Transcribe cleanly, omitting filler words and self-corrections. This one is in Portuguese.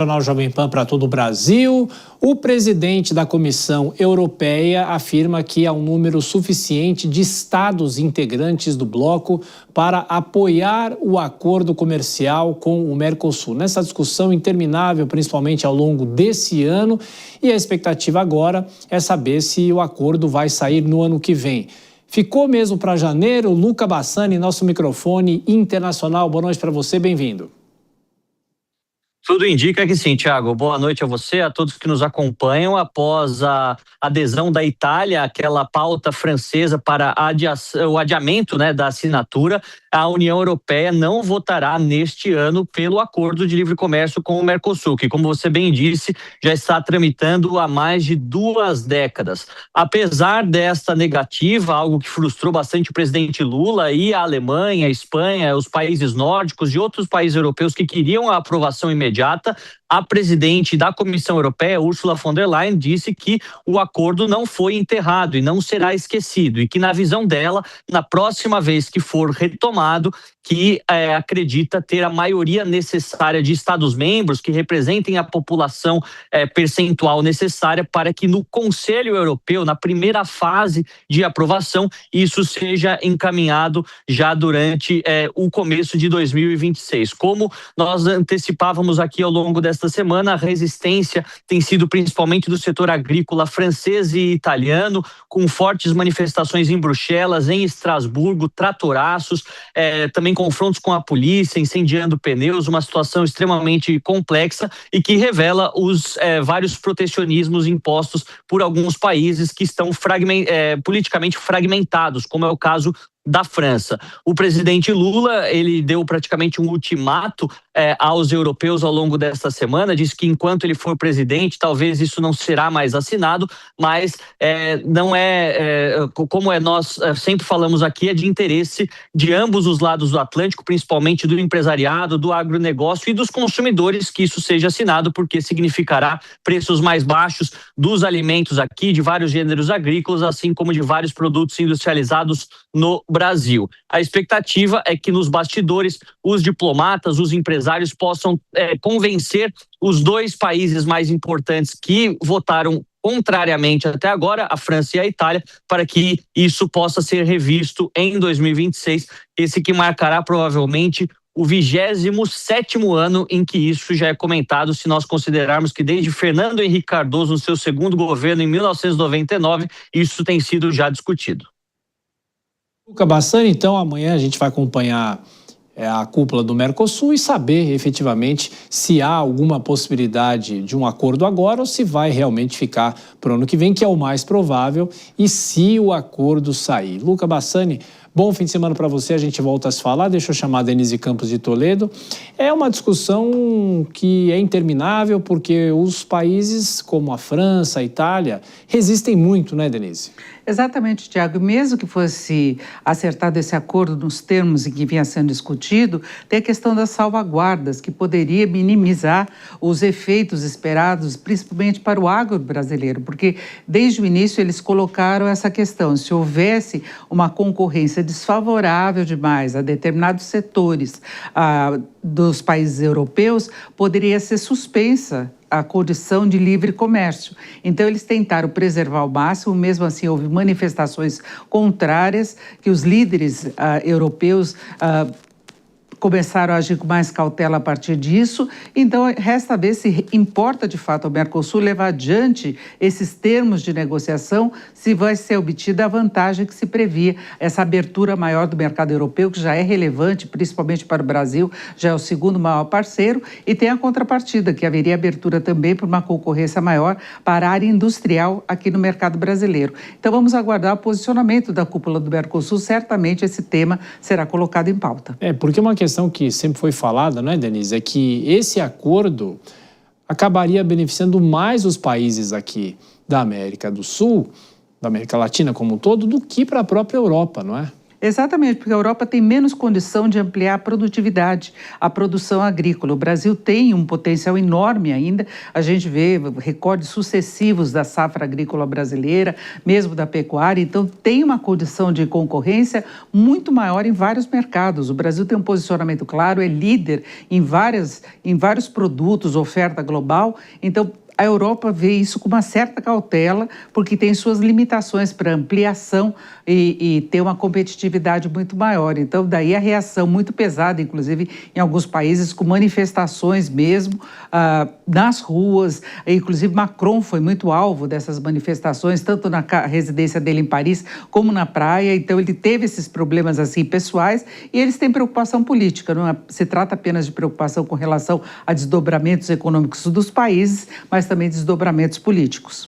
Jornal Jovem Pan para todo o Brasil. O presidente da Comissão Europeia afirma que há um número suficiente de estados integrantes do bloco para apoiar o acordo comercial com o Mercosul. Nessa discussão interminável, principalmente ao longo desse ano, e a expectativa agora é saber se o acordo vai sair no ano que vem. Ficou mesmo para janeiro? Luca Bassani, nosso microfone internacional. Boa noite para você, bem-vindo. Tudo indica que sim, Thiago. Boa noite a você, a todos que nos acompanham. Após a adesão da Itália àquela pauta francesa para o adiamento, da assinatura, a União Europeia não votará neste ano pelo acordo de livre comércio com o Mercosul, que, como você bem disse, já está tramitando há mais de 2 décadas. Apesar desta negativa, algo que frustrou bastante o presidente Lula e a Alemanha, a Espanha, os países nórdicos e outros países europeus que queriam a aprovação imediata, a presidente da Comissão Europeia, Ursula von der Leyen, disse que o acordo não foi enterrado e não será esquecido, e que, na visão dela, na próxima vez que for retomado, que acredita ter a maioria necessária de Estados-membros que representem a população percentual necessária para que no Conselho Europeu, na primeira fase de aprovação, isso seja encaminhado já durante o começo de 2026. Como nós antecipávamos aqui ao longo desta semana, a resistência tem sido principalmente do setor agrícola francês e italiano, com fortes manifestações em Bruxelas, em Estrasburgo, tratoraços, também confrontos com a polícia, incendiando pneus, uma situação extremamente complexa e que revela os vários protecionismos impostos por alguns países que estão politicamente fragmentados, como é o caso da França. O presidente Lula, ele deu praticamente um ultimato aos europeus ao longo desta semana, disse que enquanto ele for presidente, talvez isso não será mais assinado, mas não como nós sempre falamos aqui, é de interesse de ambos os lados do Atlântico, principalmente do empresariado, do agronegócio e dos consumidores que isso seja assinado, porque significará preços mais baixos dos alimentos aqui, de vários gêneros agrícolas, assim como de vários produtos industrializados no Brasil. A expectativa é que nos bastidores os diplomatas, os empresários possam convencer os 2 países mais importantes que votaram contrariamente até agora, a França e a Itália, para que isso possa ser revisto em 2026, esse que marcará provavelmente o 27º ano em que isso já é comentado, se nós considerarmos que desde Fernando Henrique Cardoso, no seu segundo governo, em 1999, isso tem sido já discutido. Luca Bassani, então amanhã a gente vai acompanhar a cúpula do Mercosul e saber efetivamente se há alguma possibilidade de um acordo agora ou se vai realmente ficar para o ano que vem, que é o mais provável, e se o acordo sair. Luca Bassani, bom fim de semana para você, a gente volta a se falar. Deixa eu chamar a Denise Campos de Toledo. É uma discussão que é interminável porque os países como a França, a Itália, resistem muito, né, Denise? Exatamente, Tiago. Mesmo que fosse acertado esse acordo nos termos em que vinha sendo discutido, tem a questão das salvaguardas, que poderia minimizar os efeitos esperados, principalmente para o agro brasileiro, porque desde o início eles colocaram essa questão: se houvesse uma concorrência desfavorável demais a determinados setores dos países europeus, poderia ser suspensa a condição de livre comércio. Então, eles tentaram preservar ao máximo, mesmo assim houve manifestações contrárias, que os líderes europeus começaram a agir com mais cautela a partir disso. Então, resta ver se importa de fato ao Mercosul levar adiante esses termos de negociação, se vai ser obtida a vantagem que se previa, essa abertura maior do mercado europeu, que já é relevante, principalmente para o Brasil, já é o segundo maior parceiro, e tem a contrapartida, que haveria abertura também por uma concorrência maior para a área industrial aqui no mercado brasileiro. Então, vamos aguardar o posicionamento da cúpula do Mercosul, certamente esse tema será colocado em pauta. Porque uma questão que sempre foi falada, não é, Denise, é que esse acordo acabaria beneficiando mais os países aqui da América do Sul, da América Latina como um todo, do que para a própria Europa, não é? Exatamente, porque a Europa tem menos condição de ampliar a produtividade, a produção agrícola. O Brasil tem um potencial enorme ainda, a gente vê recordes sucessivos da safra agrícola brasileira, mesmo da pecuária, então tem uma condição de concorrência muito maior em vários mercados. O Brasil tem um posicionamento claro, é líder em vários produtos, oferta global, então a Europa vê isso com uma certa cautela, porque tem suas limitações para ampliação e ter uma competitividade muito maior. Então, daí a reação muito pesada, inclusive em alguns países, com manifestações mesmo nas ruas. Inclusive, Macron foi muito alvo dessas manifestações, tanto na residência dele em Paris, como na praia. Então, ele teve esses problemas assim pessoais e eles têm preocupação política. Não se trata apenas de preocupação com relação a desdobramentos econômicos dos países, mas também desdobramentos políticos.